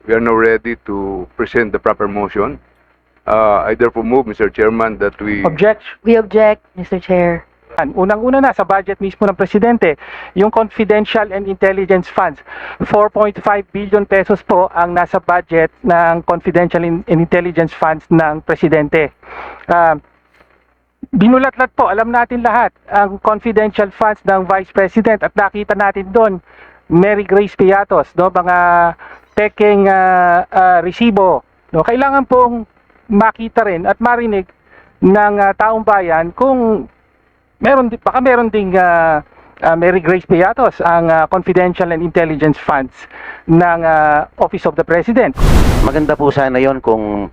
we are now ready to present the proper motion. I therefore move, Mr. Chairman, that we... We object, Mr. Chair. Unang-una na sa budget mismo ng Presidente, yung confidential and intelligence funds. 4.5 billion pesos po ang nasa budget ng confidential and intelligence funds ng Presidente. Binulat-lat po, alam natin lahat, ang confidential funds ng Vice President at nakita natin doon, Mary Grace Piatos, no, mga peking resibo. No, kailangan pong makita rin at marinig ng taong bayan kung baka meron ding Mary Grace Piatos ang confidential and intelligence funds ng Office of the President. Maganda po sana yon kung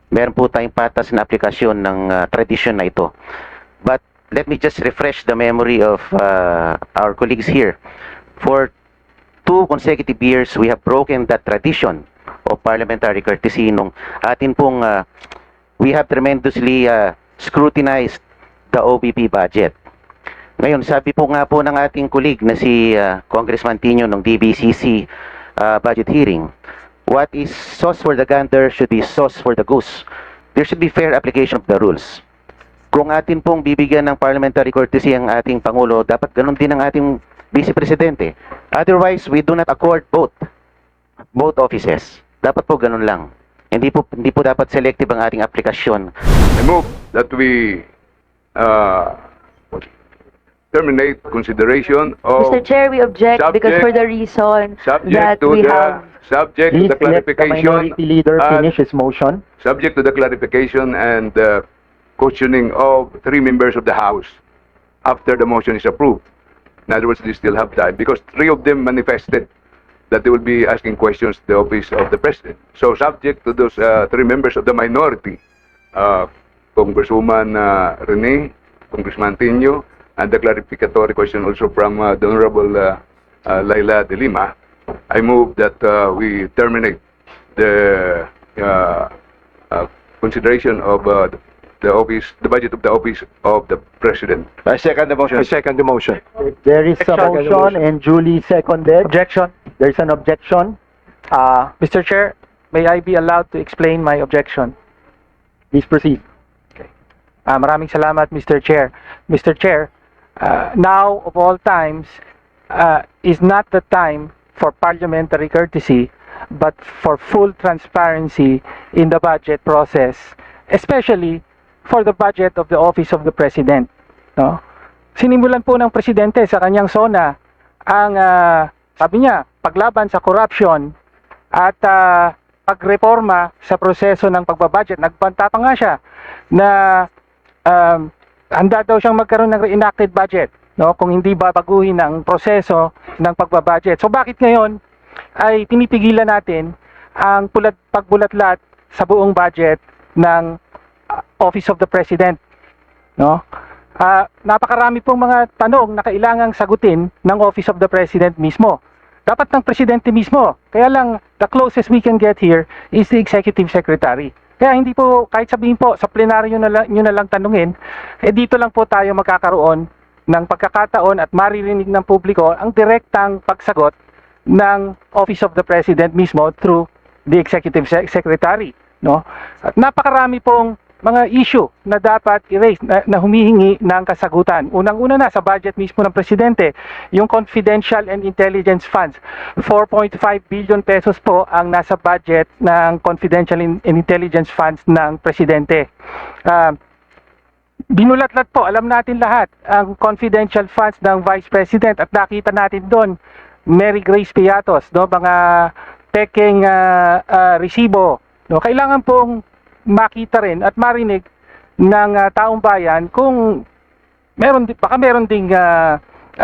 meron po tayong patas na aplikasyon ng tradisyon na ito. But let me just refresh the memory of our colleagues here. For 2 consecutive years, we have broken that tradition of parliamentary courtesy nung atin pong we have tremendously scrutinized the OBP budget. Ngayon, sabi po nga po ng ating colleague na si Congressman Tino ng DBCC budget hearing, what is sauce for the gander should be sauce for the goose. There should be fair application of the rules. Kung atin pong bibigyan ng parliamentary courtesy ang ating Pangulo, dapat ganun din ang ating Vice Presidente. Otherwise, we do not accord both offices. Dapat po ganun lang. Hindi po dapat selective ang ating aplikasyon. I move that we terminate consideration of... Mr. Chair, we object because for the reason that we have... Subject to Please the let the clarification... minority leader finish his motion. Subject to the clarification and questioning of 3 members of the House after the motion is approved. In other words, they still have time because 3 of them manifested that they will be asking questions to the office of the President. So subject to those 3 members of the minority, Congresswoman Rene, Congressman Tino, and the clarificatory question also from the Honorable Laila de Lima, I move that we terminate the consideration of the budget of the office of the President. I second the motion. There is a motion and duly seconded. Objection. There is an objection. Mr. Chair, may I be allowed to explain my objection? Please proceed. Maraming salamat, Mr. Chair. Mr. Chair, now of all times is not the time for parliamentary courtesy, but for full transparency in the budget process, especially for the budget of the Office of the President. No? Sinimulan po ng Presidente sa kanyang SONA ang, sabi niya, paglaban sa corruption at pagreforma sa proseso ng pagbabudget. Nagbanta pa nga siya na handa daw siyang magkaroon ng reenacted budget, no, kung hindi babaguhin ang proseso ng pagbabudget. So bakit ngayon ay pinipigilan natin ang pagbulatlat sa buong budget ng Office of the President, no? Napakarami pong mga tanong na kailangang sagutin ng Office of the President mismo. Dapat ng Presidente mismo. Kaya lang, the closest we can get here is the Executive Secretary. Kaya hindi po, kahit sabihin po, sa plenaryo nyo na lang tanungin, dito lang po tayo magkakaroon ng pagkakataon at maririnig ng publiko ang direktang pagsagot ng Office of the President mismo through the Executive Secretary, no? At napakarami pong mga issue na dapat i-raise, na humihingi ng kasagutan. Unang-una na sa budget mismo ng Presidente, yung confidential and intelligence funds. 4.5 billion pesos po ang nasa budget ng confidential and intelligence funds ng Presidente. Binulat-lat po, alam natin lahat, ang confidential funds ng Vice President at nakita natin doon, Mary Grace Piatos, no, mga peking resibo. No, kailangan pong makita rin at marinig ng taong bayan kung baka meron ding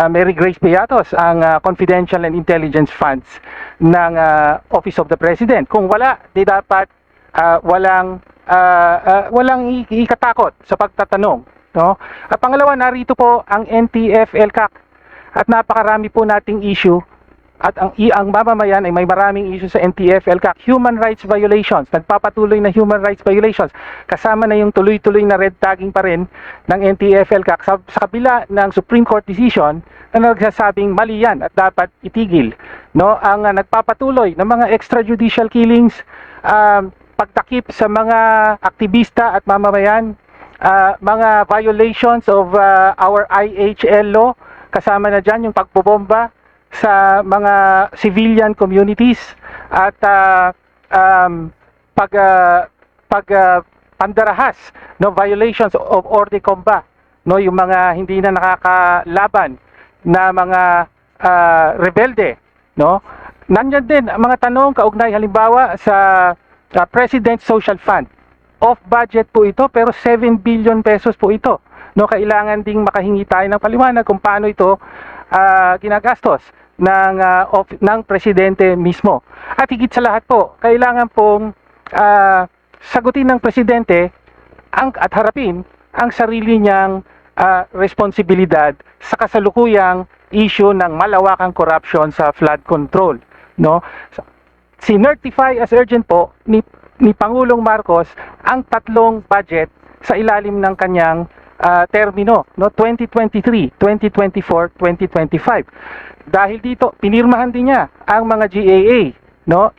Mary Grace Piatos ang confidential and intelligence funds ng Office of the President. Kung wala, di dapat walang ikatakot sa pagtatanong, no? At pangalawa, narito po ang NTF-ELCAC at napakarami po nating issue at ang mamamayan ay may maraming issue sa NTF-ELCAC. Human rights violations, nagpapatuloy na human rights violations. Kasama na yung tuloy-tuloy na red tagging pa rin ng NTF-ELCAC sa kabila ng Supreme Court decision na nagsasabing mali yan at dapat itigil. No, ang nagpapatuloy ng mga extrajudicial killings, pagtakip sa mga aktivista at mamamayan, mga violations of our IHL law, kasama na dyan yung pagbobomba sa mga civilian communities at pandarahas, no, violations of ordre combat, no, yung mga hindi na nakakalaban na mga rebelde, no. Nandiyan din ang mga tanong kaugnay halimbawa sa President's Social Fund. Off budget po ito pero 7 billion pesos po ito. No, kailangan ding makahingi tayo ng paliwanag kung paano ito ginagastos ng presidente mismo. At higit sa lahat po, kailangan pong sagutin ng presidente at harapin ang sarili niyang responsibilidad sa kasalukuyang issue ng malawakang corruption sa flood control. No? Sinertify as urgent po ni Pangulong Marcos ang tatlong budget sa ilalim ng kanyang termino, no, 2023, 2024, 2025. Dahil dito pinirmahan din niya ang mga GAA, no.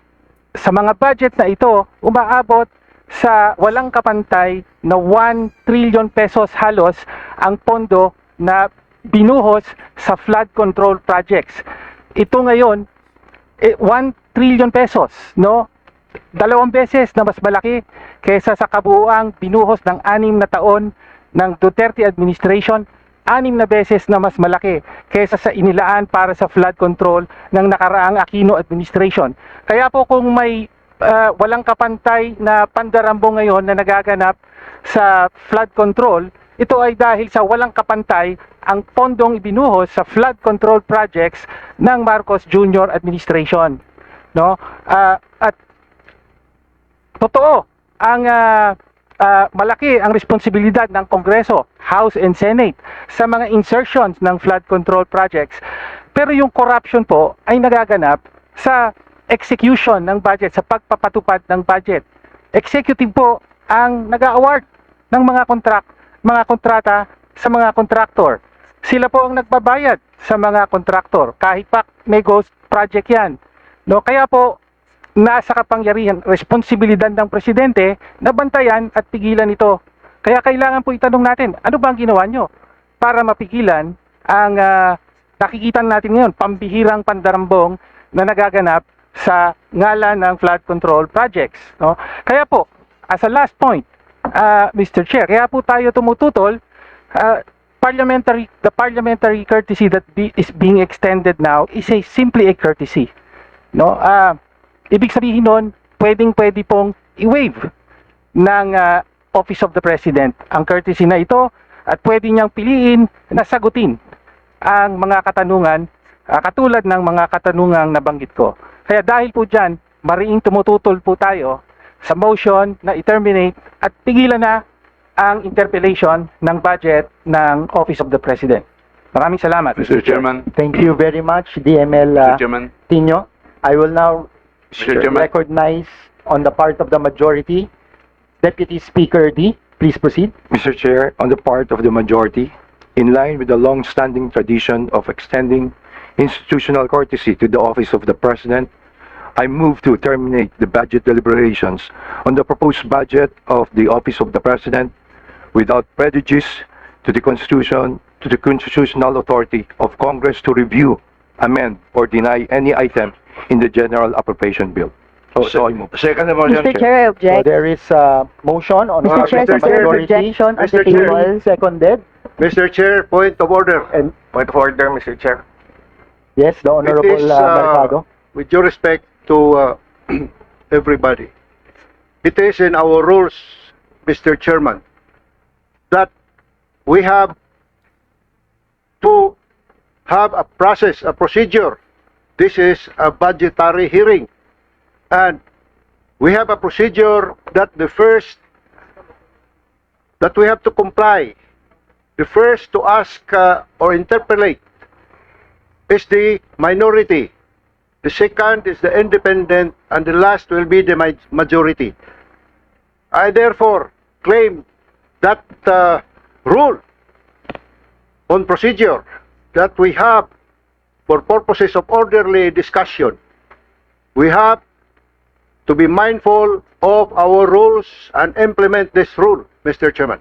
Sa mga budget na ito, umaabot sa walang kapantay na 1 trillion pesos halos ang pondo na binuhos sa flood control projects. Ito ngayon 1 trillion pesos, no? 2 beses na mas malaki kaysa sa kabuuang binuhos ng 6 na taon ng Duterte administration, 6 na beses na mas malaki kaysa sa inilaan para sa flood control ng nakaraang Aquino administration. Kaya po kung may walang kapantay na pandarambo ngayon na nagaganap sa flood control, ito ay dahil sa walang kapantay ang pondong ibinuhos sa flood control projects ng Marcos Jr. administration. No? At totoo ang malaki ang responsibilidad ng Kongreso, House and Senate sa mga insertions ng flood control projects. Pero yung corruption po ay nagaganap sa execution ng budget, sa pagpapatupad ng budget. Executive po ang nag-award ng mga kontrata sa mga kontraktor. Sila po ang nagbabayad sa mga kontraktor kahit pa may ghost project yan. No, kaya po nasa kapangyarihan, responsibilidad ng presidente na bantayan at pigilan ito. Kaya kailangan po itanong natin, ano ba ang ginawa nyo para mapigilan ang nakikita natin ngayon, pambihirang pandarambong na nagaganap sa ngalan ng flood control projects. No? Kaya po, as a last point, Mr. Chair, kaya po tayo tumututol, the parliamentary courtesy that is being extended now is simply a courtesy. No? Ibig sabihin nun, pwede pong i-waive ng Office of the President ang courtesy na ito at pwede niyang piliin na sagutin ang mga katanungan katulad ng mga katanungang nabanggit ko. Kaya dahil po dyan, mariing tumututol po tayo sa motion na i-terminate at pigilan na ang interpellation ng budget ng Office of the President. Maraming salamat. Mr. Chairman, Thank you very much, DML Mr. Chairman, Tino. I will now Mr. Chairman, recognize on the part of the majority, Deputy Speaker D. Please proceed. Mr. Chair, on the part of the majority, in line with the long-standing tradition of extending institutional courtesy to the office of the President, I move to terminate the budget deliberations on the proposed budget of the office of the President without prejudice to the Constitution, to the constitutional authority of Congress to review, amend, or deny any item in the General Appropriation Bill. So I move. second motion, Mr. Chair, I So object. there is a motion on Mr. Chair, the since there is majority. objection on the Mr. Chair. table. Seconded. Mr. Chair, point of order. And Point of order, Mr. Chair. yes, the Honorable It is, Mercado. With due respect to everybody, it is in our rules, Mr. Chairman, that we have to have a process, a procedure. This is a budgetary hearing. And we have a procedure that that we have to comply. The first to ask or interpolate is the minority. the second is the independent, and the last will be the majority. I therefore claim that rule on procedure that we have for purposes of orderly discussion, we have to be mindful of our rules and implement this rule, Mr. Chairman.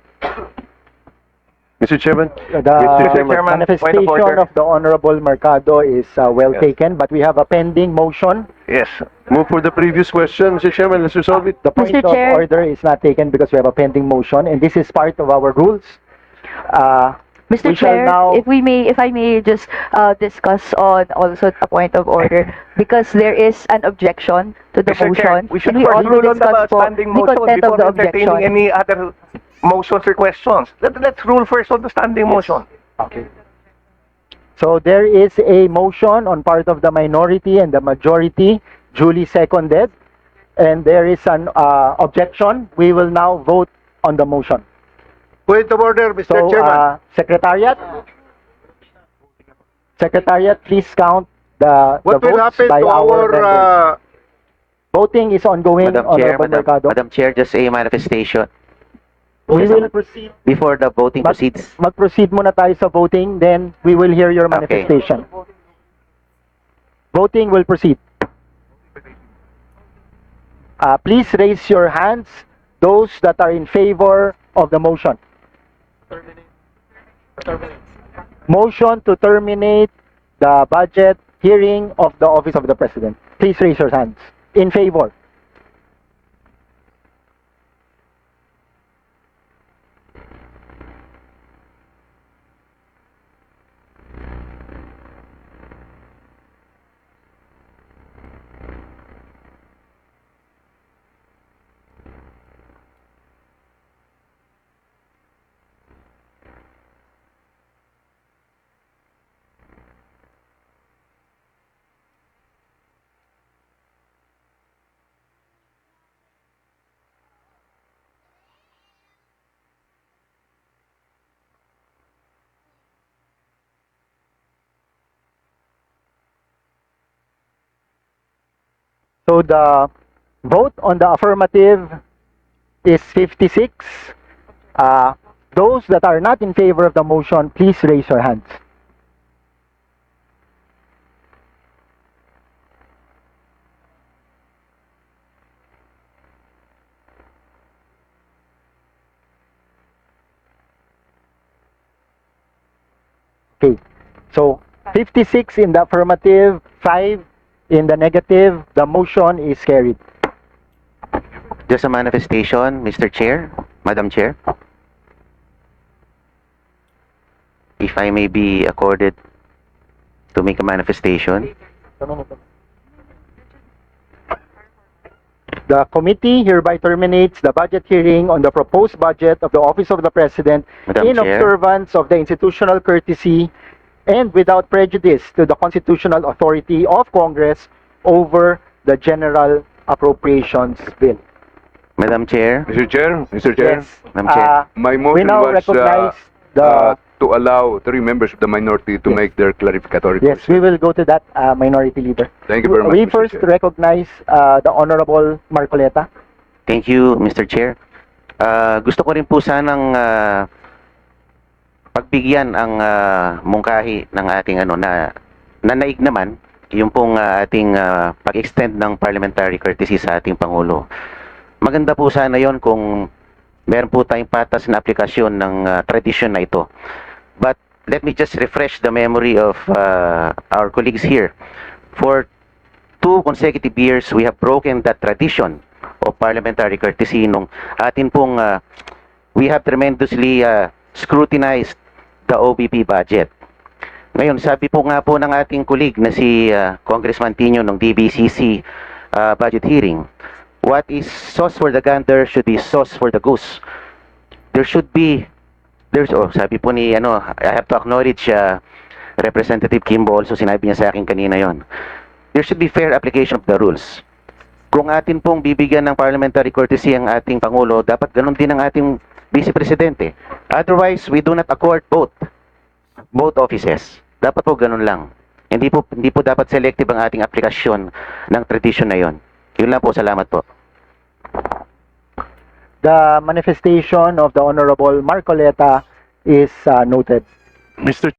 Mr. Chairman, The Mr. Chairman, manifestation point of order. of the Honorable Mercado is well Yes. taken, but we have a pending motion. Yes. Move for the previous question, Mr. Chairman. Let's resolve it. The point Mr. of Chair. order is not taken because we have a pending motion, and this is part of our rules. Mr. We shall Chair, now- if I may just discuss on also a point of order, because there is an objection to the Mr. Chair, motion. we should and we first also rule on the discuss po standing the motion content of before the entertaining objection. any other motions or questions. Let's rule first on the standing motion. Okay. So there is a motion on part of the minority and the majority duly seconded, and there is an objection. We will now vote on the motion. Point of order, Mr. So, Chairman. Secretariat, please count the What will votes happen by to our members. our Voting is ongoing, Honorable Mercado. Madam Chair, just a manifestation We will proceed. before the voting proceeds. Mag-proceed muna tayo sa voting, then we will hear your Okay. manifestation. Voting will proceed. Please raise your hands, those that are in favor of the motion. Motion to terminate the budget hearing of the Office of the President. Please raise your hands. In favor. So the vote on the affirmative is 56. Those that are not in favor of the motion, please raise your hands. Okay, so 56 in the affirmative, 5 in the negative, the motion is carried. Just a manifestation, Mr. Chair, Madam Chair. If I may be accorded to make a manifestation. The committee hereby terminates the budget hearing on the proposed budget of the Office of the President Madam in Chair. observance of the institutional courtesy and without prejudice to the constitutional authority of Congress over the General Appropriations Bill. Madam Chair, Mr. Chair, Yes. Madam Chair. my We motion now was recognize the... to allow 3 members of the minority to Yes. make their clarificatory Yes, question. we will go to that, Minority Leader. Thank you very much, We Mr. first Chair. recognize the Honorable Marcoleta. Thank you, Mr. Chair. Gusto ko rin po sanang pagbigyan ang mungkahi ng ating na nanaig naman yung pong ating pag-extend ng parliamentary courtesy sa ating Pangulo. Maganda po sana yon kung meron po tayong patas na aplikasyon ng tradisyon na ito. But let me just refresh the memory of our colleagues here. For 2 consecutive years, we have broken that tradition of parliamentary courtesy nung atin pong we have tremendously scrutinized the OBP budget. Ngayon, sabi po nga po ng ating colleague na si Congressman Tino ng DBCC budget hearing, what is sauce for the gander should be sauce for the goose. Sabi po ni, I have to acknowledge Representative Kimbo also, sinabi niya sa akin kanina yon. There should be fair application of the rules. Kung atin pong bibigyan ng parliamentary courtesy ang ating Pangulo, dapat ganun din ang ating Vice Presidente. Otherwise, we do not accord both offices. Dapat po ganun lang. Hindi po dapat selective ang ating aplikasyon ng tradisyon na yon. Yun lang po, salamat po. The manifestation of the Honorable Marcoleta is noted. Mr.